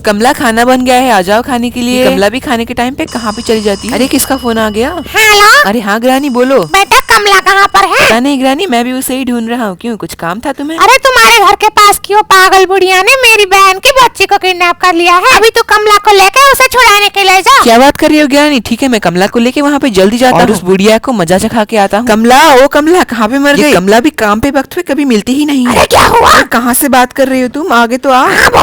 कमला खाना बन गया है, आ जाओ खाने के लिए। कमला भी खाने के टाइम पे कहाँ पे चली जाती है। अरे किसका फोन आ गया। हेलो। अरे हाँ ग्रानी बोलो। बेटा कमला कहाँ पर है? पता नहीं ग्रानी, मैं भी उसे ही ढूंढ रहा हूँ। क्यों, कुछ काम था तुम्हें? अरे तुम्हारे घर के पास की वो पागल बुढ़िया ने मेरी बहन की बच्ची को किडनैप कर लिया है। अभी तो कमला को लेकर उसे छुड़ाने के लिए जाओ। क्या बात कर रही हो ग्रानी? ठीक है, मैं कमला को लेके वहाँ पे जल्दी जाता हूँ और उस बुढ़िया को मजा चखा के आता हूँ। कमला, ओ कमला, कहाँ पे मर गई? कमला भी काम पे वक्त पे कभी मिलती ही नहीं है। अरे क्या हुआ? कहाँ से बात कर रही हो तुम? आगे तो आ।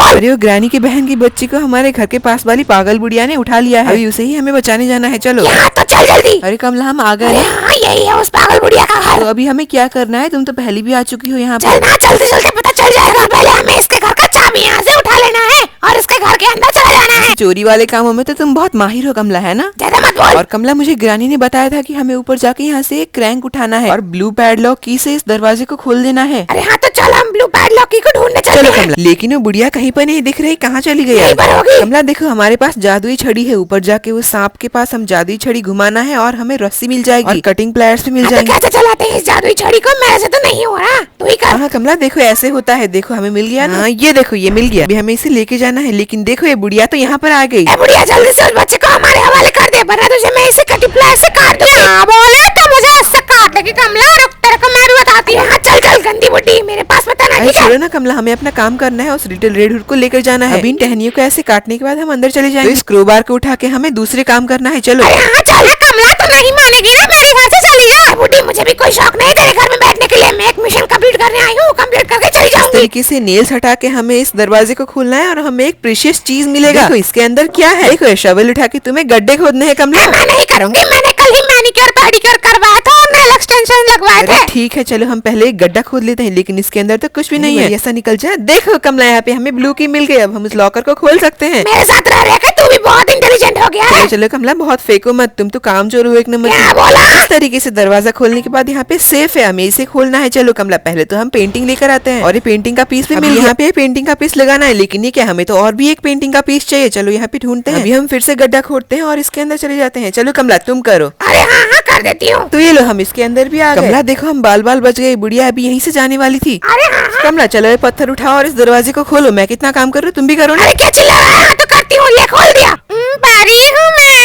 अरे वो ग्रानी की बहन की बच्ची को हमारे घर के पास वाली पागल बुढ़िया ने उठा लिया है। अभी उसे ही हमें बचाने जाना है। चलो तो चल जल्दी। अरे कमला, हम आ गए। यही है उस पागल बुढ़िया का घर। तो अभी हमें क्या करना है? तुम तो पहले भी आ चुकी हो यहाँ पे। चलना, चलते चलते पता चल जाएगा। पहले हमें इसके घर का चाबी यहाँ से उठा लेना है और इसके घर के अंदर चला जाना है। चोरी वाले कामों में तो तुम बहुत माहिर हो कमला, है ना? ज्यादा मत बोल। और कमला, मुझे ग्रानी ने बताया था कि हमें ऊपर जाके यहाँ से एक क्रैंक उठाना है और ब्लू पैडलॉक की से इस दरवाजे को खोल देना है। अरे हाँ, तो चल हम ब्लू पैडलॉक की को ढूंढने चलते चलो हैं। कमला। लेकिन वो बुढ़िया कहीं पर नहीं दिख रही, कहाँ चली गई? यहीं पर होगी। कमला देखो, हमारे पास जादुई छड़ी है। ऊपर जाके वो सांप के पास हम जादुई छड़ी घुमाना है और हमें रस्सी मिल जाएगी और कटिंग प्लायर्स भी मिल तो जाएंगे। कैसे चलाते हैं इस जादुई छड़ी को? मेरे से तो नहीं हो रहा, तू ही कर। हाँ कमला देखो, ऐसे होता है। देखो हमें मिल गया ना। ये देखो, ये मिल गया। अभी हमें इसे लेके जाना है। लेकिन देखो, ये बुढ़िया तो यहाँ पर आ गई। बुढ़िया जल्दी से उस बच्चे को हमारे हवाले कर दे, वरना तुझे मैं इसे कटिंग प्लायर से काट दूंगी। हाँ बोले तो मुझे इससे काट देगी। कमला रुक, तेरे को मैं भी बताती हूँ। चल चल गंदी बुड्ढी, मेरे पास मत आना। अरे छोड़ो ना कमला, हमें अपना काम करना है। उस लिटिल रेड हुड को लेकर जाना है। अभी इन टहनियों को ऐसे काटने के बाद हम अंदर चले जाएंगे। तो इस क्रोबार को उठा के हमें दूसरे काम करना है। चलो। हाँ चल। कमला तो नहीं मानेगी ना, मेरे घर से चली जा। बुड्ढी, मुझे भी कोई शौक नहीं तेरे घर में बैठने के लिए। मैं एक मिशन कंप्लीट करने आई हूँ, कंप्लीट करके चली जाऊंगी। इस तरीके से नेल्स हटा के हमें इस दरवाजे को खोलना है और हमें एक प्रीशियस चीज मिलेगा। देखो इसके अंदर क्या है। देखो शवल उठा के तुम्हें गड्ढे खोदने हैं कमला। मैं नहीं करूंगी, मैंने कल ही मैनिक्योर पेडिक्योर करवाया था और नेल एक्सटेंशन लगवाए थे। ठीक है, चलो हम पहले एक गड्ढा खोद लेते हैं। लेकिन इसके अंदर तो कुछ भी नहीं है। ऐसा निकल जाए। देखो कमला, यहाँ पे हमें ब्लू की मिल गई। अब हम उस लॉकर को खोल सकते हैं। मेरे साथ रह रहे तू भी बहुत इंटेलिजेंट हो गया है। चलो चलो कमला, बहुत फेंको मत, तुम तो कामचोर हो एक नंबर। क्या बोला? इस तरीके से दरवाजा खोलने के बाद यहाँ पे सेफ है, हमें इसे खोलना है। चलो कमला, पहले तो हम पेंटिंग लेकर आते हैं और ये पेंटिंग का पीस भी मिल गया। यहाँ पे पेंटिंग का पीस लगाना है। लेकिन ये क्या, हमें तो और भी एक पेंटिंग का पीस चाहिए। चलो यहाँ पे ढूंढते हैं। अभी हम फिर से गड्ढा खोदते हैं और इसके अंदर चले जाते हैं। चलो कमला, तुम करो। अरे हाँ हाँ, कर देती हूँ। तो ये लो, हम इसके अंदर भी आ गए। कमला देखो, हम बाल बाल बच गए। बुढ़िया अभी यहीं से जाने वाली थी। अरे हाँ हाँ। कमला चलो, ये पत्थर उठाओ और इस दरवाजे को खोलो। मैं कितना काम कर रही हूँ, तुम भी करो ना। अरे क्या चिल्ला रहा है? तो करती हूँ, ये खोल दिया। परी हूँ मैं।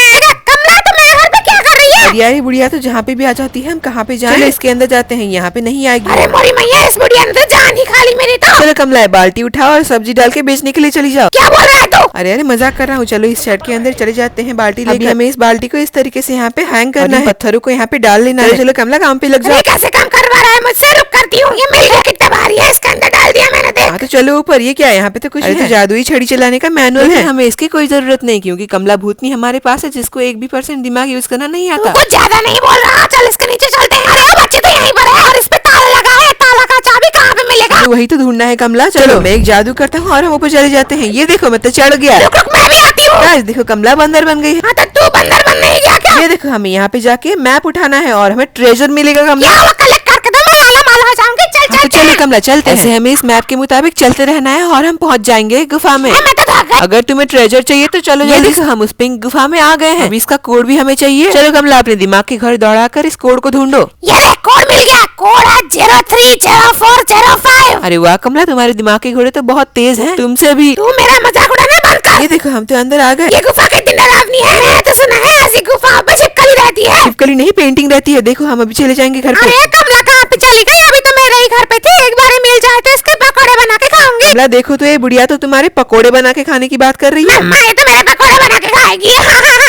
कमला तो मेरे घर पे क्या कर रही है? यार बुढ़िया तो जहाँ पे भी आ जाती है। हम कहाँ पे जाएं? चलो इसके अंदर जाते हैं, यहाँ पे नहीं आएगी। अरे मोरी मैया, इस बुढ़िया ने तो जान ही खा ली मेरी तो। चलो कमला, बाल्टी उठाओ और सब्जी डाल के बेचने के लिए चली जाओ। क्या बोल रहा है तू? अरे अरे मजाक कर रहा हूँ। चलो इस शेड के अंदर चले जाते हैं। बाल्टी लेके हमें इस बाल्टी को इस तरीके से यहाँ पे हैंग करना है। पत्थरों को यहाँ पे डाल लेना है। चलो कमला, काम पे लग जाओ। कैसे काम करवा रहा है मुझसे? रुक, करती हूँ। ये मिल गया, कितना भारी है, इसके अंदर डाल दिया मैंने। देख। हाँ तो चलो ऊपर। ये क्या है? यहाँ पे तो कुछ तो जादुई छड़ी चलाने का मैनुअल है। हमें इसकी कोई जरूरत नहीं, क्योंकि कमला भूतनी हमारे पास है जिसको 1% दिमाग यूज करना नहीं आता। कुछ ज्यादा नहीं बोल रहा। चल इसके नीचे चलते हैं। अरे बच्चे तो यहीं पर है और इस पे ताला लगा है। ताला का चाबी कहाँ पे मिलेगा? वही तो ढूंढना है कमला। चलो मैं एक जादू करता हूँ और हम ऊपर चले जाते हैं। ये देखो, मैं तो चढ़ गया। रुक रुक, मैं भी आती हूँ। देखो कमला बंदर बन गई है। हाँ तो तू बंदर बनने ही गया क्या? ये देखो, हमें यहाँ पे जाके मैप उठाना है और हमें ट्रेजर मिलेगा कमला। कलेक्ट करके दो, मैं माला माला हो जाऊंगी। चल चल। तो चलो कमला, चलते हैं। ऐसे हमें इस मैप के मुताबिक चलते रहना है और हम पहुँच जाएंगे गुफा में। मैं तो भाग गई। अगर तुम्हें ट्रेजर चाहिए तो चलो। ये देखो, हम उस पिंक गुफा में आ गए हैं। अभी इसका कोड भी हमें चाहिए। चलो कमला, अपने दिमाग के घर दौड़ाकर इस कोड को ढूंढो। ये ले, कोड मिल गया। कोड है 030405। अरे वाह कमला, तुम्हारे दिमाग के घोड़े तो बहुत तेज हैं। तुमसे भी। तू मेरा मजाक उड़ाना बंद कर। ये देखो, हम तो अंदर आ गए। ये गुफा कितनी डरावनी है। मैंने तो सुना है ऐसी गुफा में छिपकली रहती है। छिपकली नहीं, पेंटिंग रहती है। देखो, हम अभी चले जाएंगे घर पे। अरे कमला कहाँ पे चली गई? अभी तो मेरे ही घर पे थी। एक बार मिल जाए तो इसके पकौड़े बना के खाऊंगी। कमला देखो, तो ये बुढ़िया तो तुम्हारे पकोड़े बना के खाने की बात कर रही है। ये तो मेरे पकौड़े बना के खाएगी।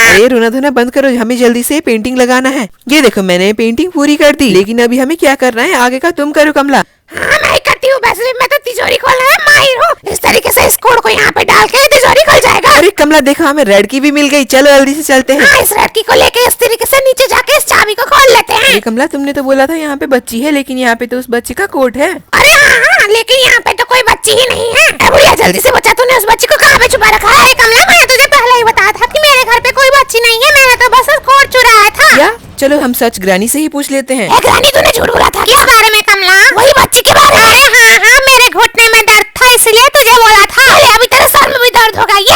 अरे रोना धोना बंद करो, हमें जल्दी से पेंटिंग लगाना है। ये देखो, मैंने पेंटिंग पूरी कर दी। लेकिन अभी हमें क्या करना है? आगे का तुम करो कमला। हाँ मैं करती हूँ। वैसे मैं तो तिजोरी खोलने में माहिर हूँ। इस तरीके से इस कोड को यहाँ पे डाल के तिजोरी खुल जाएगा। अरे कमला देखो, हमें रेड की भी मिल गई। चलो जल्दी से चलते हैं। हाँ, इस रेड की को लेके इस तरीके से नीचे जाके इस चाबी को खोल लेते हैं। अरे कमला, तुमने तो बोला था यहाँ पे बच्ची है, लेकिन यहाँ पे तो उस बच्ची का कोट है। अरे हाँ, लेकिन यहाँ पे तो कोई बच्ची ही नहीं है। बुढ़िया जल्दी से बचा, तूने उस बच्ची को कहाँ पे छुपा रखा है? कमला, मैंने तुझे पहले ही बताया था कि मेरे घर पे कोई बच्ची नहीं है। मैंने तो बस कोट चुराया था। क्या? चलो हम सच ग्रानी से ही पूछ लेते हैं। ग्रानी, तूने झूठ बोला था। किस बारे में कमला? वही बच्ची के बारे में। हाँ हाँ, मेरे घुटने में दर्द था इसलिए तुझे बोला था। अरे अभी तेरे सर में भी दर्द होगा। ये